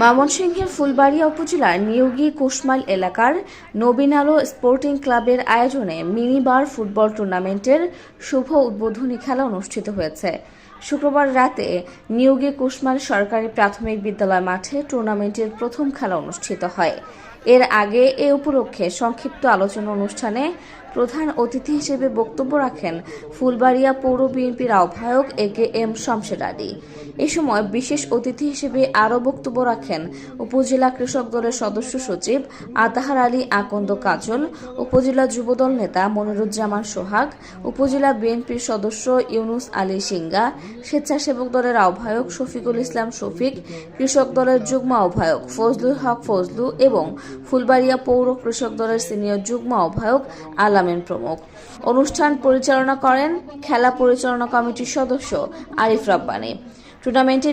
ময়মনসিংহের ফুলবাড়িয়া উপজেলার নিয়োগী কোশমাইল এলাকার নবীন আলো স্পোর্টিং ক্লাবের আয়োজনে মিনি বার ফুটবল টুর্নামেন্টের শুভ উদ্বোধনী খেলা অনুষ্ঠিত হয়েছে। শুক্রবার রাতে নিয়োগী কোশমাইল সরকারি প্রাথমিক বিদ্যালয় মাঠে টুর্নামেন্টের প্রথম খেলা অনুষ্ঠিত হয়। এর আগে এ উপলক্ষে সংক্ষিপ্ত আলোচনা অনুষ্ঠানে প্রধান অতিথি হিসেবে বক্তব্য রাখেন ফুলবাড়িয়া পৌর বিএনপির আহ্বায়ক AKM শমশের আলী। এ সময় বিশেষ অতিথি হিসেবে আরও বক্তব্য রাখেন উপজেলা কৃষক দলের সদস্য সচিব আতাহার আলী আকন্দ কাজল, উপজেলা যুবদল নেতা মনিরুজ্জামান সোহাগ, উপজেলা বিএনপির সদস্য ইউনুস আলী সিঙ্গা, স্বেচ্ছাসেবক দলের আহ্বায়ক শফিকুল ইসলাম শফিক, কৃষক দলের যুগ্ম আহ্বায়ক ফজলুল হক ফজলু এবং ফুলবাড়িয়া পৌর কৃষক দলের সিনিয়র যুগ্ম আহ্বায়ক আলামিন প্রমুখ। অনুষ্ঠান পরিচালনা করেন খেলা পরিচালনা কমিটির সদস্য আরিফ রাব্বানী। টুর্নামেন্টে